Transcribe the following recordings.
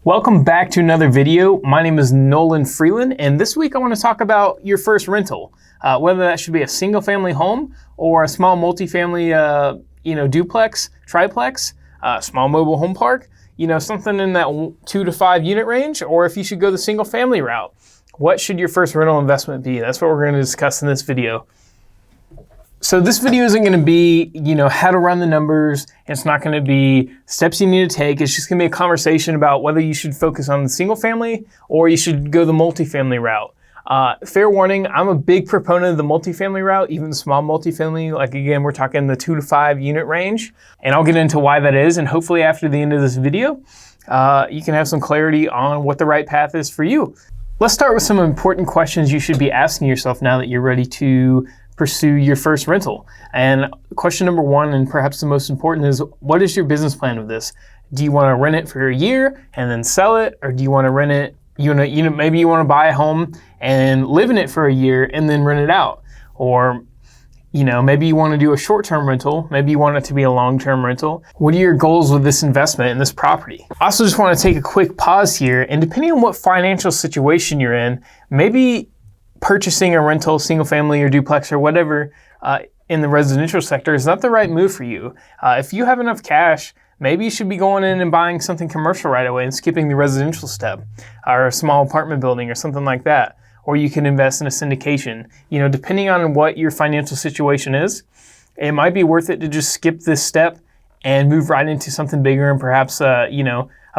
Welcome back to another video. My name is Nolan Freeland, and this week I want to talk about your first rental, whether that should be a single family home or a small multifamily, duplex, triplex, small mobile home park, something in that 2 to 5 unit range, or if you should go the single family route. What should your first rental investment be? That's what we're going to discuss in this video. So this video isn't going to be, how to run the numbers. It's not going to be steps you need to take. It's just going to be a conversation about whether you should focus on the single family or you should go the multifamily route. Fair warning, I'm a big proponent of the multifamily route, even the small multifamily. Like again, we're talking the 2 to 5 unit range, and I'll get into why that is. And hopefully after the end of this video, you can have some clarity on what the right path is for you. Let's start with some important questions you should be asking yourself now that you're ready to pursue your first rental. And question number one, and perhaps the most important, is what is your business plan with this? Do you want to rent it for a year and then sell it, or do you want to rent it? Maybe you want to buy a home and live in it for a year and then rent it out, or maybe you want to do a short-term rental. Maybe you want it to be a long-term rental. What are your goals with this investment in this property? I also just want to take a quick pause here, and depending on what financial situation you're in, maybe purchasing a rental, single family or duplex or whatever in the residential sector is not the right move for you. If you have enough cash, maybe you should be going in and buying something commercial right away and skipping the residential step, or a small apartment building or something like that. Or you can invest in a syndication. Depending on what your financial situation is, it might be worth it to just skip this step and move right into something bigger and perhaps a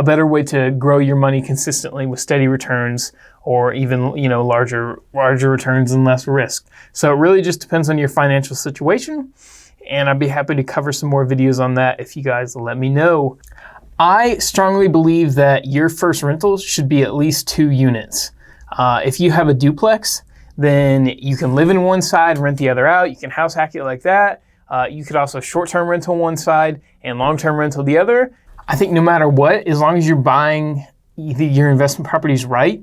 better way to grow your money consistently with steady returns, or even larger returns and less risk. So it really just depends on your financial situation, and I'd be happy to cover some more videos on that if you guys let me know. I strongly believe that your first rental should be at least 2 units. If you have a duplex, then you can live in one side, rent the other out. You can house hack it like that. You could also short-term rental one side and long-term rental the other. I think no matter what, as long as you're buying your investment properties right,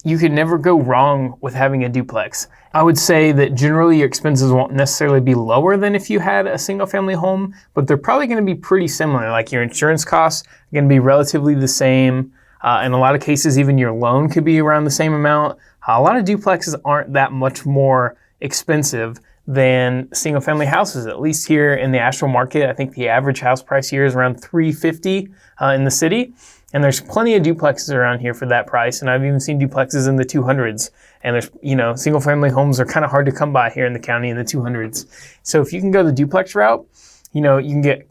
you could never go wrong with having a duplex. I would say that generally your expenses won't necessarily be lower than if you had a single family home, but they're probably going to be pretty similar. Like your insurance costs are going to be relatively the same. In a lot of cases, even your loan could be around the same amount. A lot of duplexes aren't that much more expensive than single family houses, at least here in the Asheville market. I think the average house price here is around $350 in the city. And there's plenty of duplexes around here for that price. And I've even seen duplexes in the 200s. And there's, single family homes are kind of hard to come by here in the county in the 200s. So if you can go the duplex route, you can get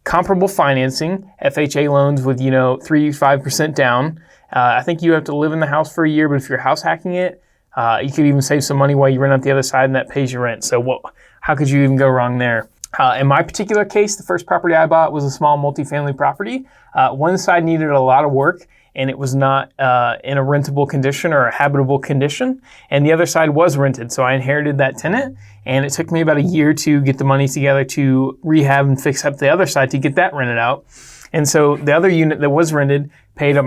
comparable financing, FHA loans with, 3-5% down. I think you have to live in the house for a year, but if you're house hacking it, you could even save some money while you rent out the other side, and that pays your rent. So how could you even go wrong there? In my particular case, the first property I bought was a small multifamily property. One side needed a lot of work, and it was not in a rentable condition or a habitable condition, and the other side was rented. So I inherited that tenant, and it took me about a year to get the money together to rehab and fix up the other side to get that rented out. And so the other unit that was rented paid up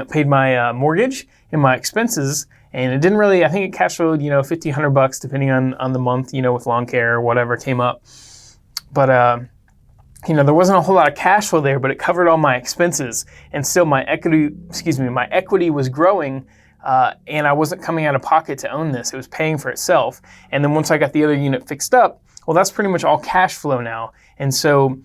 paid my mortgage and my expenses. And it didn't really, I think it cash flowed, $1,500 depending on the month, with lawn care or whatever came up. But, there wasn't a whole lot of cash flow there, but it covered all my expenses. And still my equity was growing, and I wasn't coming out of pocket to own this. It was paying for itself. And then once I got the other unit fixed up, well, that's pretty much all cash flow now. And so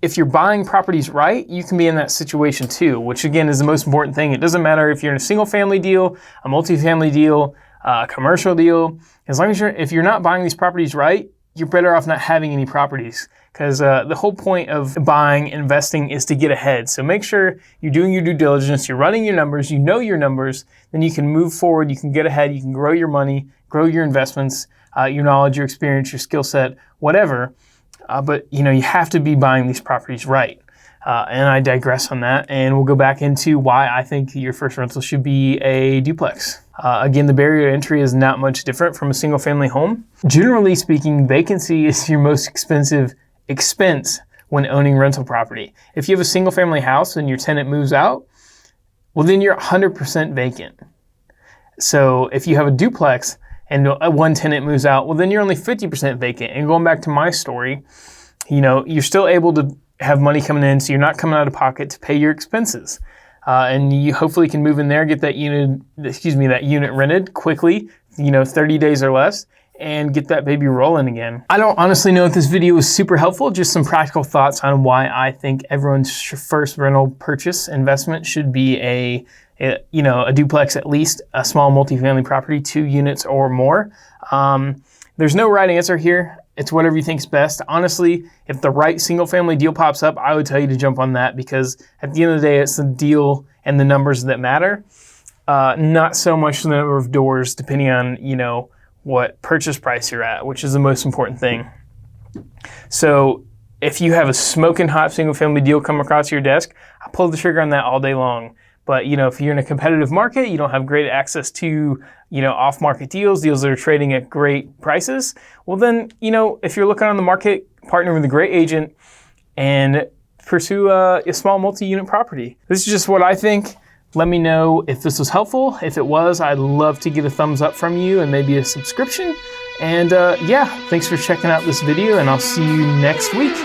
if you're buying properties right, you can be in that situation too, which again is the most important thing. It doesn't matter if you're in a single family deal, a multifamily deal, a commercial deal. As long as if you're not buying these properties right, you're better off not having any properties, because the whole point of buying, investing is to get ahead. So make sure you're doing your due diligence, you're running your numbers, you know your numbers, then you can move forward, you can get ahead, you can grow your money, grow your investments, your knowledge, your experience, your skill set, whatever. But you have to be buying these properties right. And I digress on that, and we'll go back into why I think your first rental should be a duplex. Again, the barrier to entry is not much different from a single family home. Generally speaking, vacancy is your most expensive expense when owning rental property. If you have a single family house and your tenant moves out, well, then you're 100% vacant. So if you have a duplex and one tenant moves out, well, then you're only 50% vacant. And going back to my story, you're still able to have money coming in, so you're not coming out of pocket to pay your expenses. and you hopefully can move in there, get that unit rented quickly, 30 days or less, and get that baby rolling again. I don't honestly know if this video was super helpful, just some practical thoughts on why I think everyone's first rental purchase investment should be a duplex, at least a small multifamily property, 2 units or more. There's no right answer here. It's whatever you think's best. Honestly, if the right single family deal pops up, I would tell you to jump on that, because at the end of the day, it's the deal and the numbers that matter. Not so much the number of doors, depending on, what purchase price you're at, which is the most important thing. So if you have a smoking hot single family deal come across your desk, I'll pull the trigger on that all day long. But if you're in a competitive market, you don't have great access to off-market deals that are trading at great prices, well then, if you're looking on the market, partner with a great agent and pursue a small multi-unit property. This is just what I think. Let me know if this was helpful. If it was, I'd love to get a thumbs up from you and maybe a subscription. And yeah, thanks for checking out this video, and I'll see you next week.